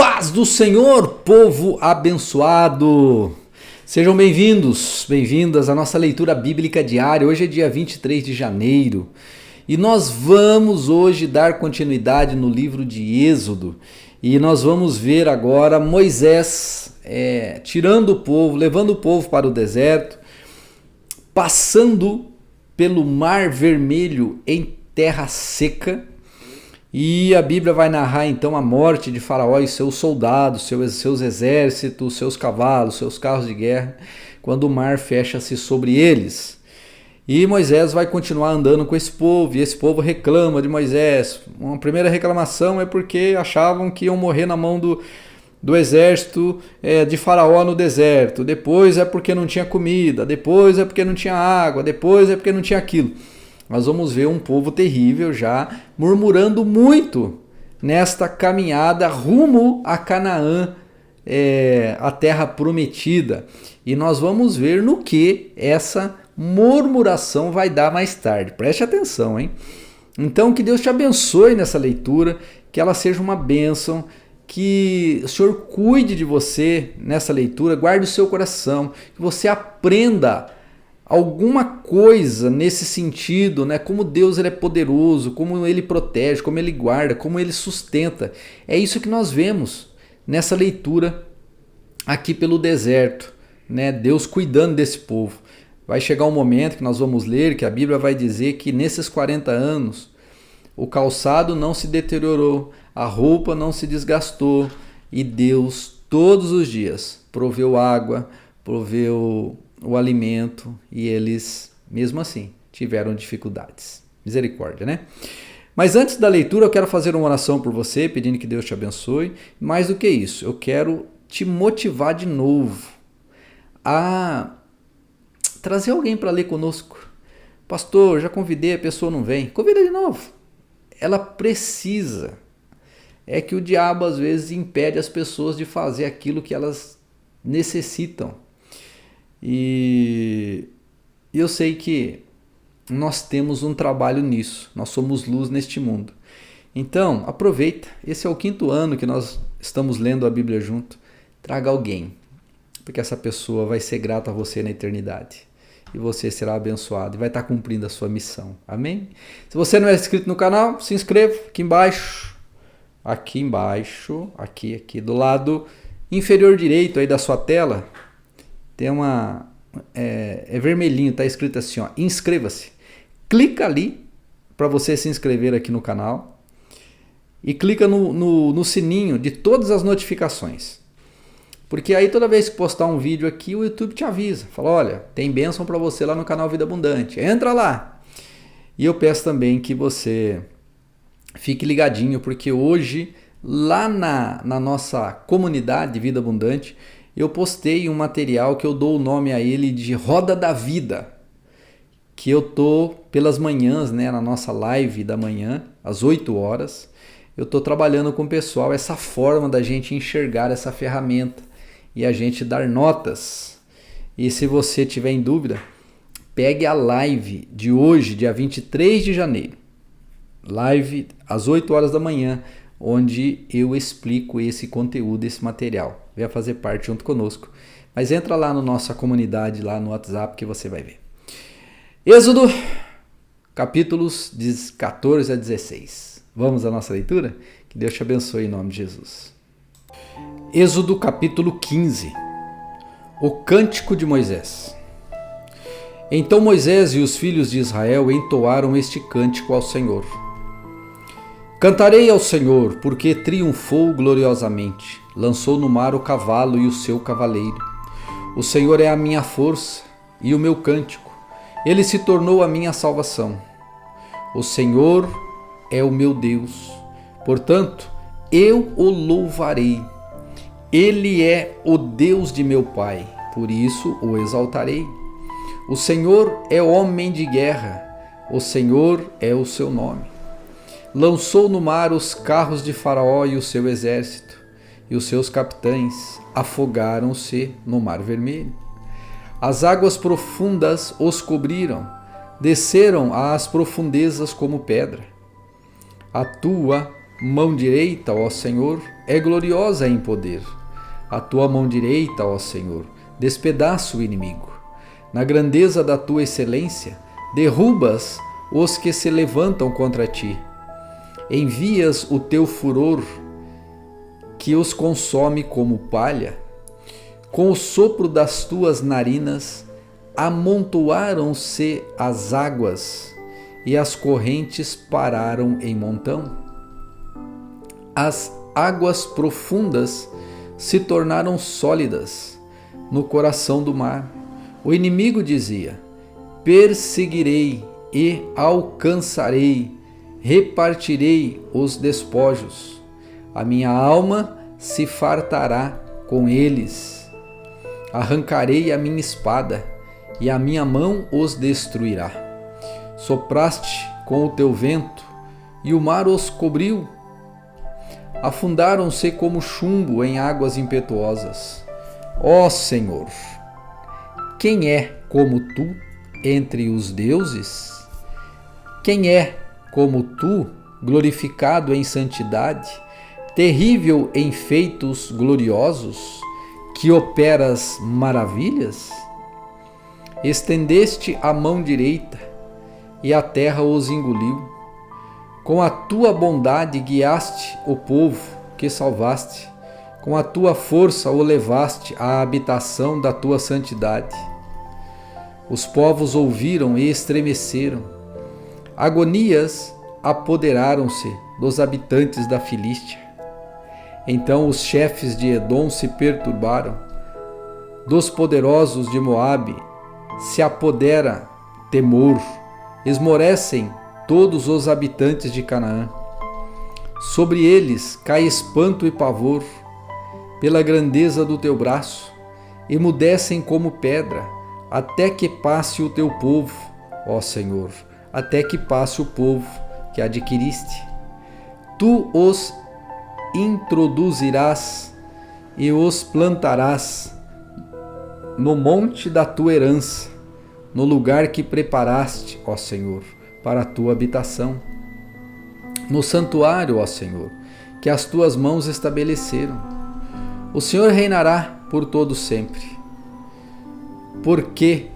paz do Senhor, povo abençoado! Sejam bem-vindos, bem-vindas à nossa leitura bíblica diária. Hoje é dia 23 de janeiro e nós vamos hoje dar continuidade no livro de Êxodo. E nós vamos ver agora Moisés tirando o povo, levando o povo para o deserto, passando pelo Mar Vermelho em terra seca. E a Bíblia vai narrar então a morte de Faraó e seus soldados, seus exércitos, seus cavalos, seus carros de guerra, quando o mar fecha-se sobre eles. E Moisés vai continuar andando com esse povo, e esse povo reclama de Moisés. Uma primeira reclamação é porque achavam que iam morrer na mão do exército de Faraó no deserto. Depois é porque não tinha comida, depois é porque não tinha água, depois é porque não tinha aquilo. Nós vamos ver um povo terrível já murmurando muito nesta caminhada rumo a Canaã, a terra prometida. E nós vamos ver no que essa murmuração vai dar mais tarde. Preste atenção, hein? Então, que Deus te abençoe nessa leitura, que ela seja uma bênção, que o Senhor cuide de você nessa leitura, guarde o seu coração, que você aprenda alguma coisa nesse sentido, né? Como Deus ele é poderoso, como Ele protege, como Ele guarda, como Ele sustenta. É isso que nós vemos nessa leitura aqui pelo deserto, né? Deus cuidando desse povo. Vai chegar um momento que nós vamos ler que a Bíblia vai dizer que nesses 40 anos o calçado não se deteriorou, a roupa não se desgastou e Deus todos os dias proveu água, proveu o alimento e eles, mesmo assim, tiveram dificuldades. Misericórdia, né? Mas antes da leitura eu quero fazer uma oração por você, pedindo que Deus te abençoe. Mais do que isso, eu quero te motivar de novo a trazer alguém para ler conosco. Pastor, já convidei, a pessoa não vem. Convida de novo. Ela precisa. É que o diabo às vezes impede as pessoas de fazer aquilo que elas necessitam. E eu sei que nós temos um trabalho nisso, nós somos luz neste mundo. Então, aproveita, esse é o 5º ano que nós estamos lendo a Bíblia junto. Traga alguém, porque essa pessoa vai ser grata a você na eternidade. E você será abençoado e vai estar cumprindo a sua missão. Amém? Se você não é inscrito no canal, se inscreva aqui embaixo. Aqui do lado inferior direito aí da sua tela. Tem vermelhinho, tá escrito assim, ó, inscreva-se. Clica ali para você se inscrever aqui no canal e clica no sininho de todas as notificações. Porque aí toda vez que postar um vídeo aqui, o YouTube te avisa. Fala, olha, tem bênção para você lá no canal Vida Abundante. Entra lá. E eu peço também que você fique ligadinho, porque hoje, lá na nossa comunidade Vida Abundante, eu postei um material que eu dou o nome a ele de Roda da Vida, que eu tô pelas manhãs, né, na nossa live da manhã, às 8 horas, eu tô trabalhando com o pessoal essa forma da gente enxergar essa ferramenta e a gente dar notas. E se você tiver em dúvida, pegue a live de hoje, dia 23 de janeiro, live às 8 horas da manhã, onde eu explico esse conteúdo, esse material. Venha fazer parte junto conosco. Mas entra lá na nossa comunidade, lá no WhatsApp, que você vai ver. Êxodo, capítulos de 14 a 16. Vamos à nossa leitura? Que Deus te abençoe em nome de Jesus. Êxodo, capítulo 15. O cântico de Moisés. Então Moisés e os filhos de Israel entoaram este cântico ao Senhor. Cantarei ao Senhor, porque triunfou gloriosamente. Lançou no mar o cavalo e o seu cavaleiro. O Senhor é a minha força e o meu cântico. Ele se tornou a minha salvação. O Senhor é o meu Deus. Portanto, eu o louvarei. Ele é o Deus de meu pai. Por isso o exaltarei. O Senhor é homem de guerra. O Senhor é o seu nome. Lançou no mar os carros de Faraó e o seu exército, e os seus capitães afogaram-se no Mar Vermelho. As águas profundas os cobriram, desceram às profundezas como pedra. A tua mão direita, ó Senhor, é gloriosa em poder. A tua mão direita, ó Senhor, despedaça o inimigo. Na grandeza da tua excelência, derrubas os que se levantam contra ti. Envias o teu furor, que os consome como palha. Com o sopro das tuas narinas, amontoaram-se as águas, e as correntes pararam em montão. As águas profundas se tornaram sólidas no coração do mar. O inimigo dizia: perseguirei e alcançarei, repartirei os despojos. A minha alma se fartará com eles. Arrancarei a minha espada, e a minha mão os destruirá. Sopraste com o teu vento, e o mar os cobriu. Afundaram-se como chumbo em águas impetuosas. Ó Senhor, quem é como tu entre os deuses? Quem é como tu, glorificado em santidade, terrível em feitos gloriosos, que operas maravilhas? Estendeste a mão direita, e a terra os engoliu. Com a tua bondade guiaste o povo que salvaste. Com a tua força o levaste à habitação da tua santidade. Os povos ouviram e estremeceram. Agonias apoderaram-se dos habitantes da Filístia. Então os chefes de Edom se perturbaram. Dos poderosos de Moabe se apodera temor. Esmorecem todos os habitantes de Canaã. Sobre eles cai espanto e pavor, pela grandeza do teu braço, emudecem como pedra, até que passe o teu povo, ó Senhor, até que passe o povo que adquiriste. Tu os introduzirás e os plantarás no monte da tua herança, no lugar que preparaste, ó Senhor, para a tua habitação. No santuário, ó Senhor, que as tuas mãos estabeleceram. O Senhor reinará por todo sempre. Porque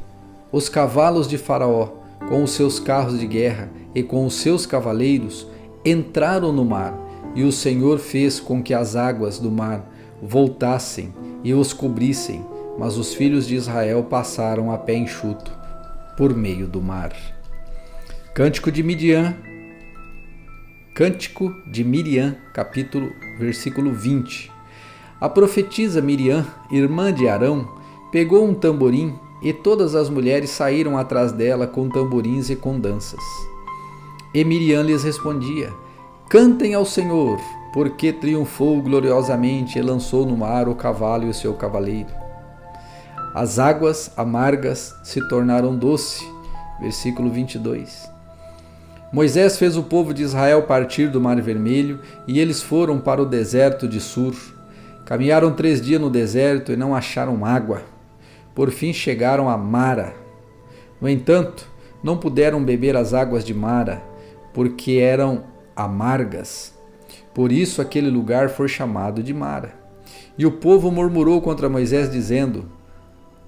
os cavalos de Faraó, com os seus carros de guerra e com os seus cavaleiros, entraram no mar, e o Senhor fez com que as águas do mar voltassem e os cobrissem, mas os filhos de Israel passaram a pé enxuto por meio do mar. Cântico de Miriam, versículo 20. A profetisa Miriam, irmã de Arão, pegou um tamborim, e todas as mulheres saíram atrás dela com tamborins e com danças. E Miriam lhes respondia: cantem ao Senhor, porque triunfou gloriosamente e lançou no mar o cavalo e o seu cavaleiro. As águas amargas se tornaram doce. Versículo 22. Moisés fez o povo de Israel partir do Mar Vermelho, e eles foram para o deserto de Sur. Caminharam 3 dias no deserto e não acharam água. Por fim chegaram a Mara. No entanto, não puderam beber as águas de Mara, porque eram amargas. Por isso aquele lugar foi chamado de Mara. E o povo murmurou contra Moisés, dizendo: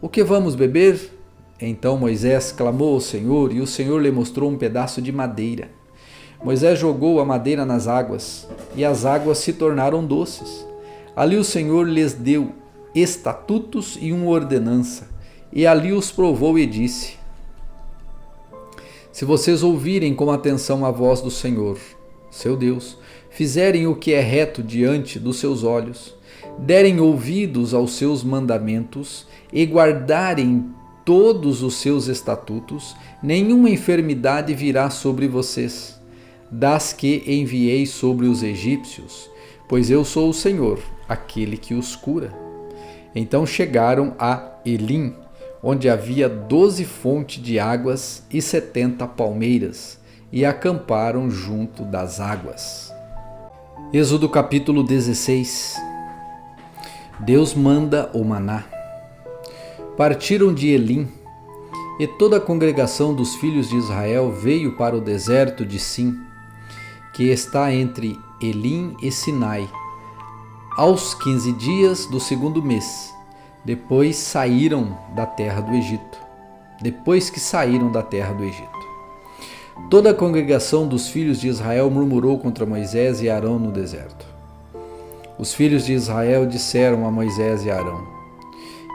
o que vamos beber? Então Moisés clamou ao Senhor, e o Senhor lhe mostrou um pedaço de madeira. Moisés jogou a madeira nas águas, e as águas se tornaram doces. Ali o Senhor lhes deu estatutos e uma ordenança, e ali os provou e disse: se vocês ouvirem com atenção a voz do Senhor, seu Deus, fizerem o que é reto diante dos seus olhos, derem ouvidos aos seus mandamentos e guardarem todos os seus estatutos, nenhuma enfermidade virá sobre vocês, das que enviei sobre os egípcios, pois eu sou o Senhor, aquele que os cura. Então chegaram a Elim, onde havia 12 fontes de águas e 70 palmeiras, e acamparam junto das águas. Êxodo capítulo 16. Deus manda o maná. Partiram de Elim, e toda a congregação dos filhos de Israel veio para o deserto de Sim, que está entre Elim e Sinai, aos 15 dias do segundo mês, depois que saíram da terra do Egito. Toda a congregação dos filhos de Israel murmurou contra Moisés e Arão no deserto. Os filhos de Israel disseram a Moisés e Arão: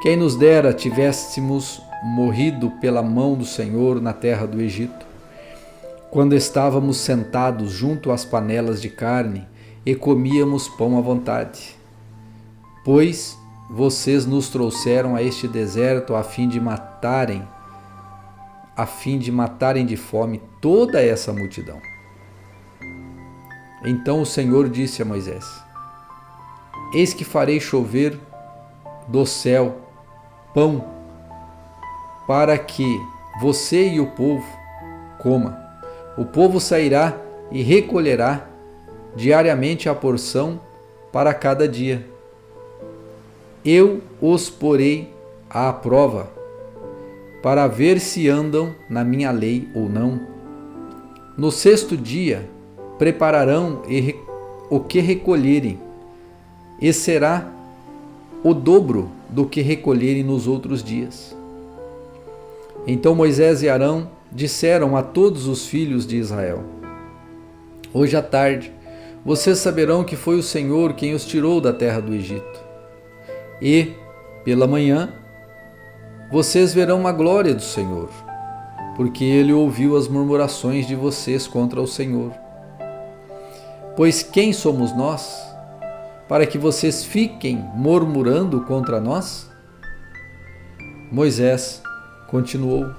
quem nos dera tivéssemos morrido pela mão do Senhor na terra do Egito, quando estávamos sentados junto às panelas de carne e comíamos pão à vontade. Pois vocês nos trouxeram a este deserto a fim de matarem de fome toda essa multidão. Então o Senhor disse a Moisés: eis que farei chover do céu pão para que você e o povo coma. O povo sairá e recolherá diariamente a porção para cada dia. Eu os porei à prova para ver se andam na minha lei ou não. No sexto dia prepararão o que recolherem, e será o dobro do que recolherem nos outros dias. Então Moisés e Arão disseram a todos os filhos de Israel: hoje à tarde vocês saberão que foi o Senhor quem os tirou da terra do Egito. E, pela manhã, vocês verão a glória do Senhor, porque ele ouviu as murmurações de vocês contra o Senhor. Pois quem somos nós, para que vocês fiquem murmurando contra nós? Moisés continuou: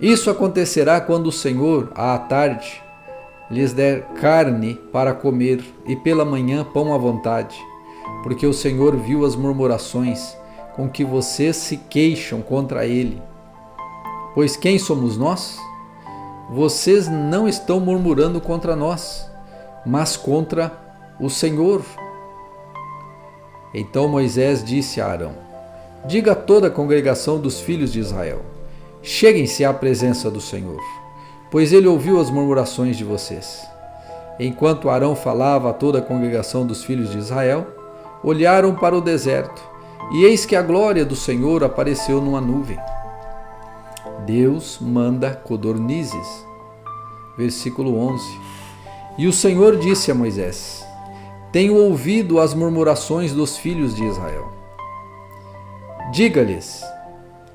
isso acontecerá quando o Senhor, à tarde, lhes der carne para comer e pela manhã pão à vontade, porque o Senhor viu as murmurações com que vocês se queixam contra ele. Pois quem somos nós? Vocês não estão murmurando contra nós, mas contra o Senhor. Então Moisés disse a Arão: diga a toda a congregação dos filhos de Israel: cheguem-se à presença do Senhor, pois ele ouviu as murmurações de vocês. Enquanto Arão falava a toda a congregação dos filhos de Israel, olharam para o deserto, e eis que a glória do Senhor apareceu numa nuvem. Deus manda codornizes. Versículo 11. E o Senhor disse a Moisés: tenho ouvido as murmurações dos filhos de Israel. Diga-lhes: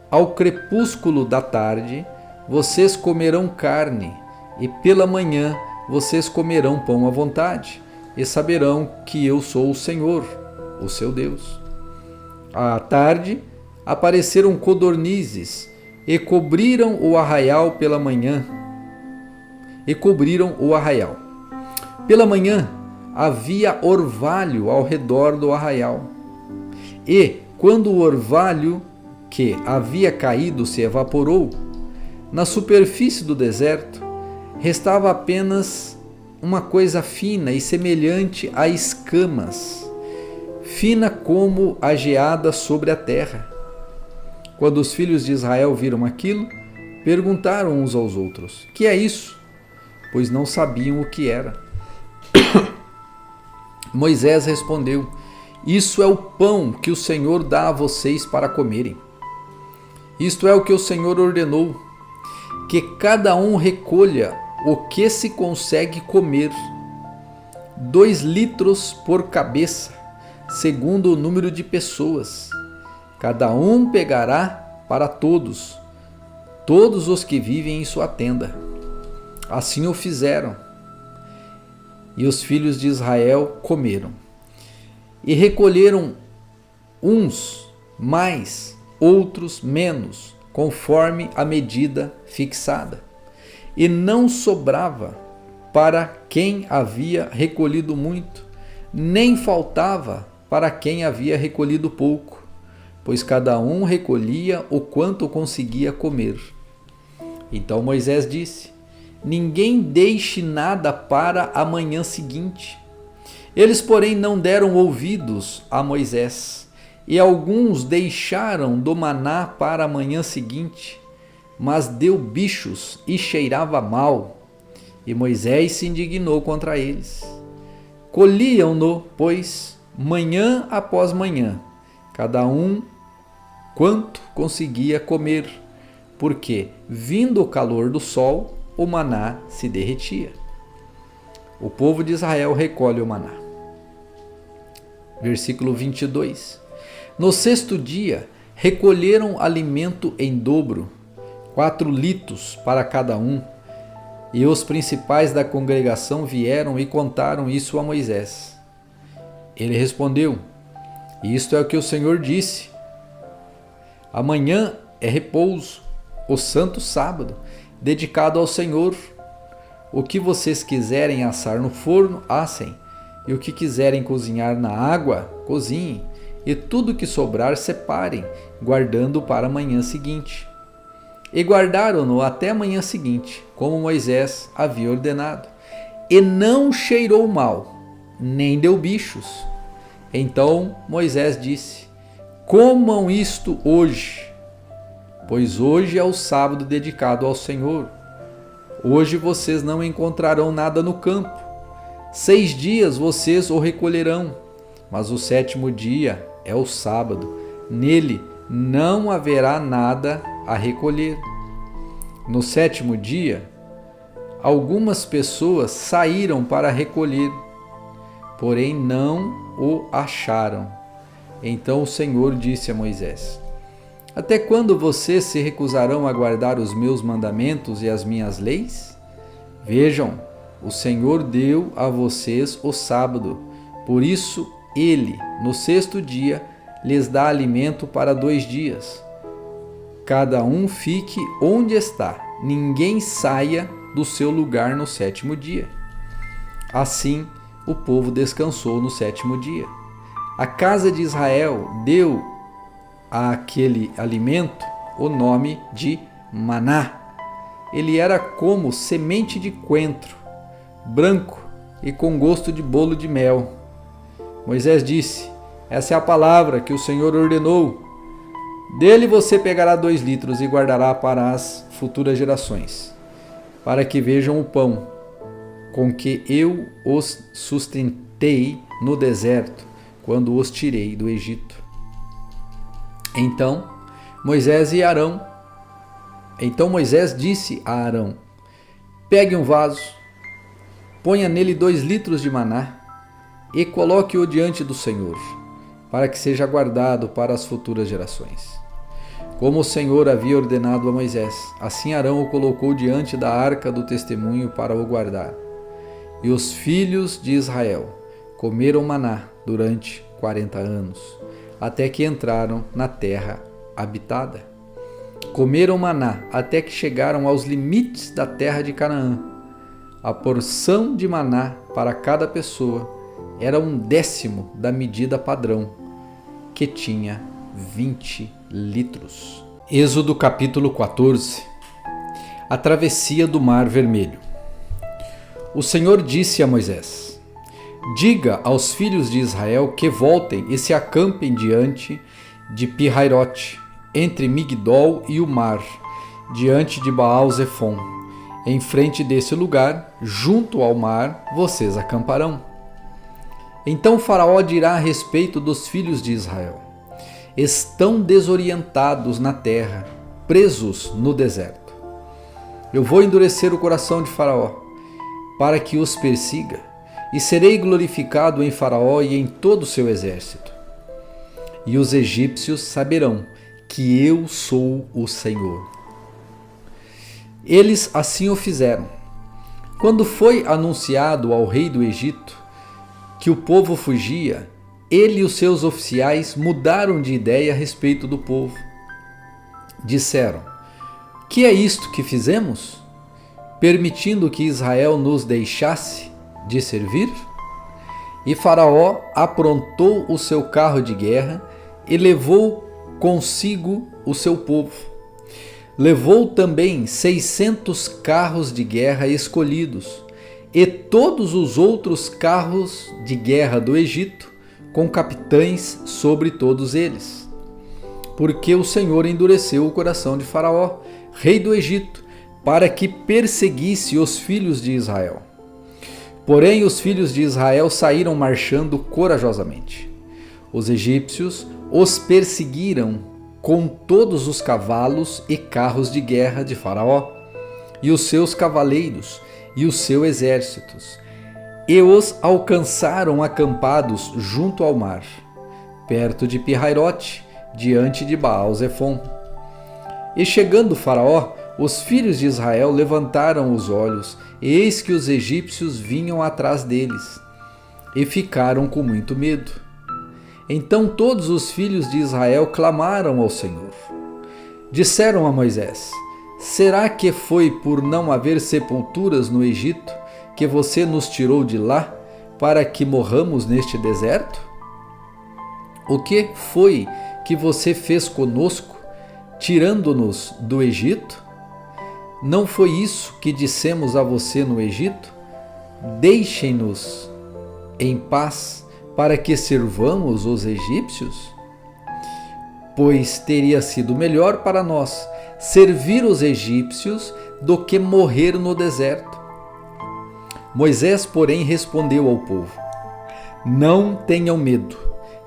ao crepúsculo da tarde vocês comerão carne, e pela manhã vocês comerão pão à vontade, e saberão que eu sou o Senhor, o seu Deus. À tarde apareceram codornizes e cobriram o arraial pela manhã. Pela manhã havia orvalho ao redor do arraial. E quando o orvalho que havia caído se evaporou, na superfície do deserto restava apenas uma coisa fina e semelhante a escamas, fina como a geada sobre a terra. Quando os filhos de Israel viram aquilo, perguntaram uns aos outros: que é isso? Pois não sabiam o que era. Moisés respondeu: isso é o pão que o Senhor dá a vocês para comerem. Isto é o que o Senhor ordenou, que cada um recolha o que se consegue comer, 2 litros por cabeça, segundo o número de pessoas. Cada um pegará para todos os que vivem em sua tenda. Assim o fizeram. E os filhos de Israel comeram. E recolheram uns mais, outros menos, conforme a medida fixada. E não sobrava para quem havia recolhido muito, nem faltava para quem havia recolhido pouco, pois cada um recolhia o quanto conseguia comer. Então Moisés disse: ninguém deixe nada para a manhã seguinte. Eles, porém, não deram ouvidos a Moisés, e alguns deixaram do maná para a manhã seguinte, mas deu bichos e cheirava mal. E Moisés se indignou contra eles. Colhiam-no, pois, manhã após manhã, cada um quanto conseguia comer, porque, vindo o calor do sol, o maná se derretia. O povo de Israel recolhe o maná. Versículo 22. No sexto dia, recolheram alimento em dobro, 4 litros para cada um, e os principais da congregação vieram e contaram isso a Moisés. Ele respondeu: isto é o que o Senhor disse. Amanhã é repouso, o santo sábado, dedicado ao Senhor. O que vocês quiserem assar no forno, assem, e o que quiserem cozinhar na água, cozinhem, e tudo que sobrar separem, guardando para a manhã seguinte. E guardaram-no até a manhã seguinte, como Moisés havia ordenado. E não cheirou mal, nem deu bichos. Então Moisés disse: comam isto hoje, pois hoje é o sábado dedicado ao Senhor. Hoje vocês não encontrarão nada no campo. 6 dias vocês o recolherão, mas o 7º dia é o sábado. Nele não haverá nada a recolher. No 7º dia, algumas pessoas saíram para recolher, porém não o acharam. Então o Senhor disse a Moisés: até quando vocês se recusarão a guardar os meus mandamentos e as minhas leis? Vejam, o Senhor deu a vocês o sábado, por isso ele, no 6º dia, lhes dá alimento para 2 dias. Cada um fique onde está, ninguém saia do seu lugar no 7º dia. Assim, o povo descansou no 7º dia. A casa de Israel deu àquele alimento o nome de maná. Ele era como semente de coentro, branco e com gosto de bolo de mel. Moisés disse: essa é a palavra que o Senhor ordenou. Dele você pegará 2 litros e guardará para as futuras gerações, para que vejam o pão com que eu os sustentei no deserto, quando os tirei do Egito. Então Moisés disse a Arão: pegue um vaso, ponha nele 2 litros de maná e coloque-o diante do Senhor, para que seja guardado para as futuras gerações. Como o Senhor havia ordenado a Moisés, assim Arão o colocou diante da arca do testemunho para o guardar. E os filhos de Israel comeram maná durante 40 anos, até que entraram na terra habitada. Comeram maná até que chegaram aos limites da terra de Canaã. A porção de maná para cada pessoa era 1/10 da medida padrão, que tinha 20 litros. Êxodo capítulo 14. A travessia do Mar Vermelho. O Senhor disse a Moisés: diga aos filhos de Israel que voltem e se acampem diante de Pi-Hairote, entre Migdol e o mar, diante de Baal-Zefon. Em frente desse lugar, junto ao mar, vocês acamparão. Então Faraó dirá a respeito dos filhos de Israel: estão desorientados na terra, presos no deserto. Eu vou endurecer o coração de Faraó, para que os persiga, e serei glorificado em Faraó e em todo o seu exército. E os egípcios saberão que eu sou o Senhor. Eles assim o fizeram. Quando foi anunciado ao rei do Egito que o povo fugia, ele e os seus oficiais mudaram de ideia a respeito do povo. Disseram: que é isto que fizemos, permitindo que Israel nos deixasse de servir? E Faraó aprontou o seu carro de guerra e levou consigo o seu povo. Levou também 600 carros de guerra escolhidos e todos os outros carros de guerra do Egito, com capitães sobre todos eles. Porque o Senhor endureceu o coração de Faraó, rei do Egito, para que perseguisse os filhos de Israel. Porém, os filhos de Israel saíram marchando corajosamente. Os egípcios os perseguiram com todos os cavalos e carros de guerra de Faraó, e os seus cavaleiros, e os seus exércitos, e os alcançaram acampados junto ao mar, perto de Pi-Hairote, diante de Baal-Zefon. E chegando Faraó, os filhos de Israel levantaram os olhos, e eis que os egípcios vinham atrás deles, e ficaram com muito medo. Então todos os filhos de Israel clamaram ao Senhor. Disseram a Moisés: será que foi por não haver sepulturas no Egito que você nos tirou de lá para que morramos neste deserto? O que foi que você fez conosco, tirando-nos do Egito? Não foi isso que dissemos a você no Egito? Deixem-nos em paz para que servamos os egípcios? Pois teria sido melhor para nós servir os egípcios do que morrer no deserto. Moisés, porém, respondeu ao povo: não tenham medo,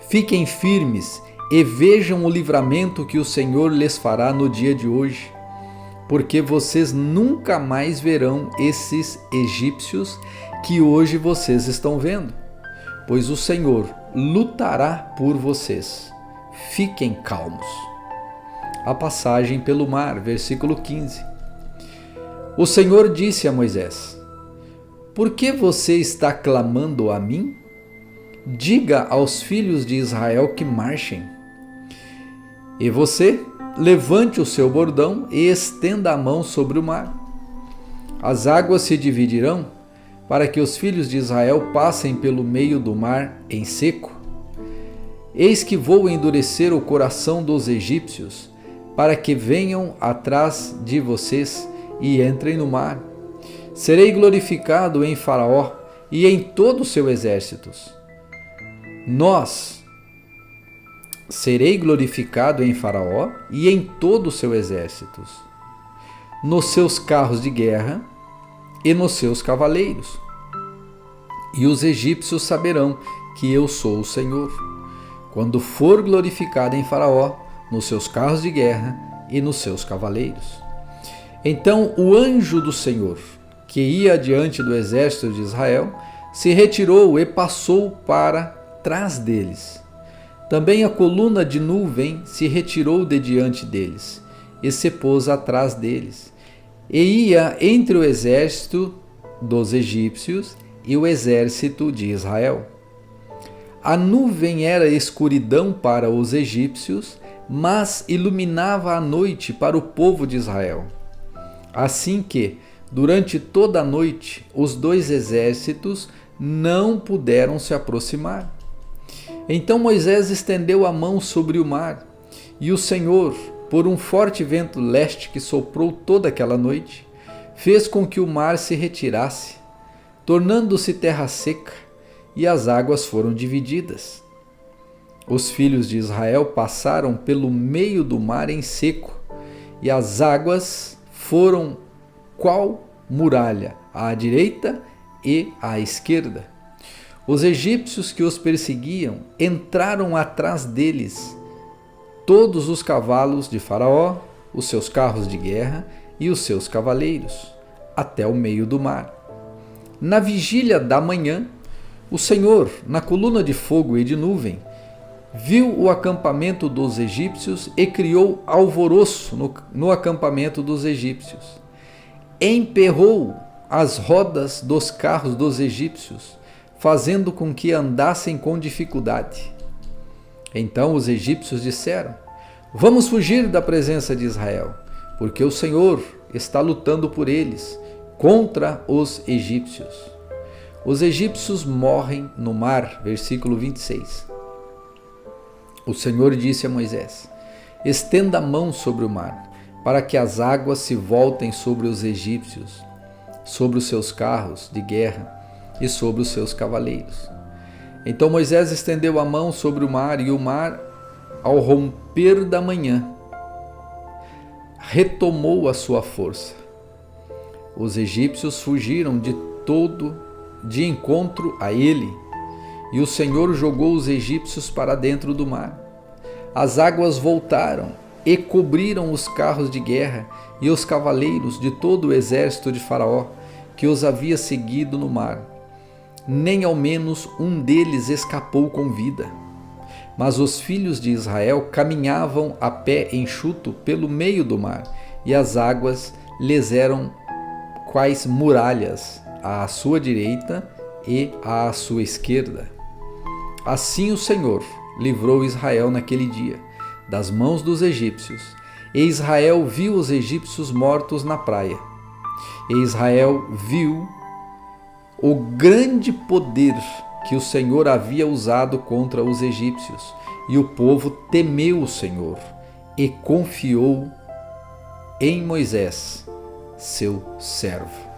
fiquem firmes e vejam o livramento que o Senhor lhes fará no dia de hoje, porque vocês nunca mais verão esses egípcios que hoje vocês estão vendo, pois o Senhor lutará por vocês. Fiquem calmos. A passagem pelo mar, versículo 15. O Senhor disse a Moisés: por que você está clamando a mim? Diga aos filhos de Israel que marchem. E você, levante o seu bordão e estenda a mão sobre o mar. As águas se dividirão para que os filhos de Israel passem pelo meio do mar em seco. Eis que vou endurecer o coração dos egípcios, para que venham atrás de vocês e entrem no mar. Serei glorificado em Faraó e em todo o seu exército. Serei glorificado em Faraó e em todo o seu exército, nos seus carros de guerra e nos seus cavaleiros. E os egípcios saberão que eu sou o Senhor, quando for glorificado em Faraó, nos seus carros de guerra e nos seus cavaleiros. Então o anjo do Senhor, que ia diante do exército de Israel, se retirou e passou para trás deles. Também a coluna de nuvem se retirou de diante deles e se pôs atrás deles, e ia entre o exército dos egípcios e o exército de Israel. A nuvem era escuridão para os egípcios, mas iluminava a noite para o povo de Israel. Assim que, durante toda a noite, os dois exércitos não puderam se aproximar. Então Moisés estendeu a mão sobre o mar, e o Senhor, por um forte vento leste que soprou toda aquela noite, fez com que o mar se retirasse, tornando-se terra seca, e as águas foram divididas. Os filhos de Israel passaram pelo meio do mar em seco, e as águas foram qual muralha, à direita e à esquerda. Os egípcios que os perseguiam entraram atrás deles, todos os cavalos de Faraó, os seus carros de guerra e os seus cavaleiros, até o meio do mar. Na vigília da manhã, o Senhor, na coluna de fogo e de nuvem, viu o acampamento dos egípcios e criou alvoroço no acampamento dos egípcios. Emperrou as rodas dos carros dos egípcios, fazendo com que andassem com dificuldade. Então os egípcios disseram: vamos fugir da presença de Israel, porque o Senhor está lutando por eles, contra os egípcios. Os egípcios morrem no mar, versículo 26. O Senhor disse a Moisés: estenda a mão sobre o mar, para que as águas se voltem sobre os egípcios, sobre os seus carros de guerra e sobre os seus cavaleiros. Então Moisés estendeu a mão sobre o mar, e o mar, ao romper da manhã, retomou a sua força, Os egípcios fugiram de encontro a ele, e o Senhor jogou os egípcios para dentro do mar. As águas voltaram e cobriram os carros de guerra e os cavaleiros de todo o exército de Faraó, que os havia seguido no mar. Nem ao menos um deles escapou com vida. Mas os filhos de Israel caminhavam a pé enxuto pelo meio do mar, e as águas lhes eram quais muralhas, à sua direita e à sua esquerda. Assim o Senhor livrou Israel naquele dia das mãos dos egípcios, e Israel viu os egípcios mortos na praia. E Israel viu o grande poder que o Senhor havia usado contra os egípcios, e o povo temeu o Senhor e confiou em Moisés, seu servo.